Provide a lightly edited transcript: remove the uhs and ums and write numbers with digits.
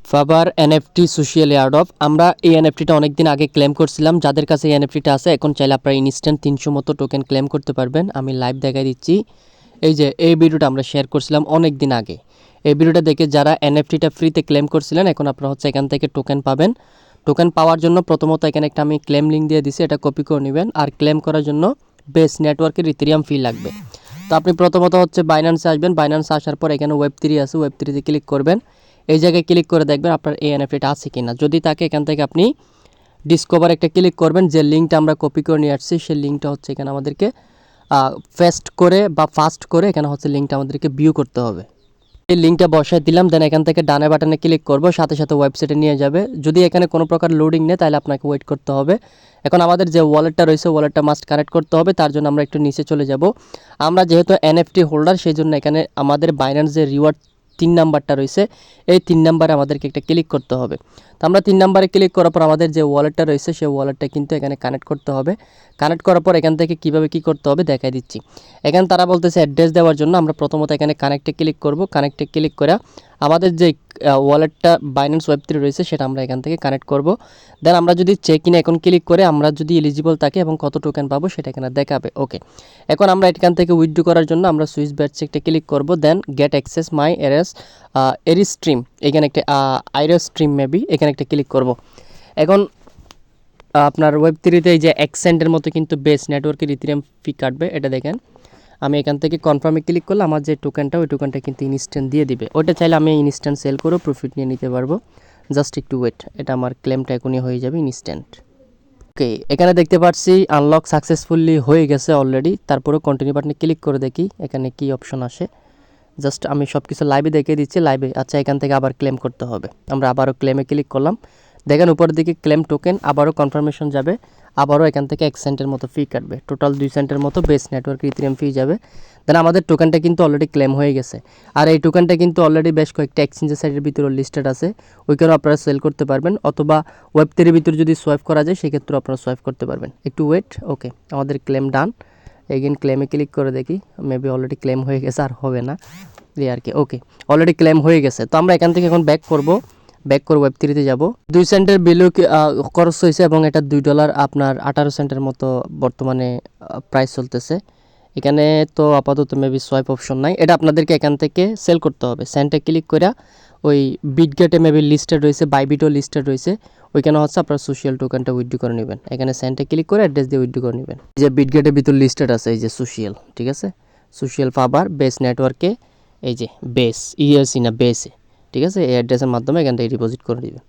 ফাবার NFT social airdrop আমরা এই এনএফটিটা অনেকদিন আগে ক্লেম করছিলাম। যাদের কাছে এই এনএফটিটা আছে এখন চাইলে আপনারা ইনস্ট্যান্ট 300 মতো টোকেন ক্লেম করতে পারবেন। আমি লাইভ দেখাই দিচ্ছি। এই যে এই ভিডিওটা আমরা শেয়ার করছিলাম অনেক দিন আগে। এই ভিডিওটা দেখে যারা এনএফটিটা ফ্রিতে ক্লেম করছিলেন এখন আপনারা হচ্ছে এখান থেকে টোকেন পাবেন। টোকেন পাওয়ার জন্য প্রথমত এখানে একটা আমি ক্লেম লিঙ্ক দিয়ে দিছি, এটা কপি করে নেবেন। আর ক্লেম করার জন্য বেস নেটওয়ার্কের ইথেরিয়াম ফি লাগবে। তো আপনি প্রথমত হচ্ছে বাইন্যান্সে আসবেন। বাইন্যান্সে আসার পর এখানে ওয়েব3 আছে, ওয়েব3তে ক্লিক করবেন। এই জায়গায় ক্লিক করে দেখবেন আপনার এই এনএফটিটা আছে কিনা। যদি থাকে এখান থেকে আপনি ডিসকভার একটা ক্লিক করবেন। যে লিঙ্কটা আমরা কপি করে নিয়ে আসছি সেই লিঙ্কটা হচ্ছে এখানে আমাদেরকে ফাস্ট করে এখানে হচ্ছে লিঙ্কটা আমাদেরকে ভিউ করতে হবে। এই লিঙ্কটা বসায় দিলাম, দেন এখান থেকে ডানে বাটনে ক্লিক করব, সাথে সাথে ওয়েবসাইটে নিয়ে যাবে। যদি এখানে কোনো প্রকার লোডিং নেই তাহলে আপনাকে ওয়েট করতে হবে। এখন আমাদের যে ওয়ালেটটা রয়েছে ওয়ালেটটা মাস্ট কানেক্ট করতে হবে, তার জন্য আমরা একটু নিচে চলে যাব। আমরা যেহেতু এনএফটি হোল্ডার সেই জন্য এখানে আমাদের বাইন্যান্স যে রিওয়ার্ড 3 নাম্বারটা রয়েছে এই 3 নাম্বারে আমাদেরকে একটা ক্লিক করতে হবে। তো আমরা 3 নাম্বারে ক্লিক করার পর আমাদের যে ওয়ালেটটা রয়েছে সেই ওয়ালেটটা কিন্তু এখানে কানেক্ট করতে হবে। কানেক্ট করার পর এখান থেকে কীভাবে কী করতে হবে দেখাই দিচ্ছি। এখানে তারা বলতেছে অ্যাড্রেস দেওয়ার জন্য আমরা প্রথমত এখানে কানেক্টে ক্লিক করব। কানেক্টে ক্লিক করে আমাদের যে ওয়ালেটটা বাইন্যান্স ওয়েব3 রয়েছে সেটা আমরা এখান থেকে কানেক্ট করব। দেন আমরা যদি চেক ইন এখন ক্লিক করে আমরা যদি এলিজিবল থাকে এবং কত টোকেন পাবো সেটা এখানে দেখাবে। ওকে, এখন আমরা এখান থেকে উইথড্র করার জন্য আমরা সুইচ ব্যাট চেকটা ক্লিক করব। দেন গেট অ্যাক্সেস মাই এরিস স্ট্রিম, এখানে একটা আইরস স্ট্রিম মেবি এখানে একটা ক্লিক করব। এখন আপনার ওয়েব3তে এই যে অ্যাকসেন্টের মতো কিন্তু বেস নেটওয়ার্কের ইথেরিয়াম ফি কাটবে, এটা দেখেন। আমি এখান থেকে কনফার্মে ক্লিক করলে আমার যে টোকেনটা ওই টোকেনটা কিন্তু ইনস্ট্যান্ট দিয়ে দিবে। ওইটা চাইলে আমি ইনস্ট্যান্ট সেল করেও প্রফিট নিয়ে নিতে পারবো। জাস্ট একটু ওয়েট, এটা আমার ক্লেমটা এখনই হয়ে যাবে ইনস্ট্যান্ট। ওকে, এখানে দেখতে পাচ্ছি আনলক সাকসেসফুলি হয়ে গেছে অলরেডি। তারপরেও কন্টিনিউ বাটনে ক্লিক করে দেখি এখানে কি অপশন আসে। জাস্ট আমি সব কিছু লাইভে দেখিয়ে দিচ্ছি লাইভে। আচ্ছা, এখান থেকে আবার ক্লেম করতে হবে। আমরা আবারও ক্লেমে ক্লিক করলাম। দেখেন উপরের দিকে ক্লেম টোকেন, আবারও কনফার্মেশন যাবে, আবারও এখান থেকে 1 সেন্টের মতো ফি কাটবে। টোটাল 2 সেন্টের মতো বেস নেটওয়ার্ক ইথেরিয়াম ফি যাবে। দেন আমাদের টোকেনটা কিন্তু অলরেডি ক্লেম হয়ে গেছে। আর এই টোকেনটা কিন্তু অলরেডি বেশ কয়েকটা এক্সচেঞ্জের সাইটের ভিতরে লিস্টেড আছে, ওইখানেও আপনারা সেল করতে পারবেন। অথবা ওয়েব3 ভিতরে যদি সোয়াইপ করা যায় সেক্ষেত্রেও আপনারা সোয়াইপ করতে পারবেন। একটু ওয়েট। ওকে, আমাদের ক্লেম ডান। এগেন ক্লেমে ক্লিক করে দেখি, মেবি অলরেডি ক্লেম হয়ে গেছে, আর হবে না এই আর কি। ওকে, অলরেডি ক্লেম হয়ে গেছে। তো আমরা এখান থেকে এখন ব্যাক করে ওয়েব3তে যাব। 2 সেন্টের বিলও খরচ হয়েছে এবং এটা $2 আপনার 18 সেন্টের মতো বর্তমানে প্রাইস চলতেছে। এখানে তো আপাতত মেবি সোয়াইপ অপশন নাই, এটা আপনাদেরকে এখান থেকে সেল করতে হবে। সেন্টে ক্লিক করে ওই বিটগেটে মেবি লিস্টেড রয়েছে, বাইবিটও লিস্টেড রয়েছে, ওইখানে হচ্ছে আপনার সোশ্যাল টোকেনটা উইথড্র করে নেবেন। এখানে সেন্টে ক্লিক করে অ্যাড্রেস দিয়ে উইথড্র করে নেবেন। এই যে বিটগেটের ভিতর লিস্টেড আছে এই যে সোশ্যাল, ঠিক আছে, সোশ্যাল ফাবার বেস নেটওয়ার্কে এই যে বেস ইএসি না বেসে, ঠিক আছে, এই অ্যাড্রেসের মাধ্যমে এখান থেকে ডিপোজিট করে নেবেন।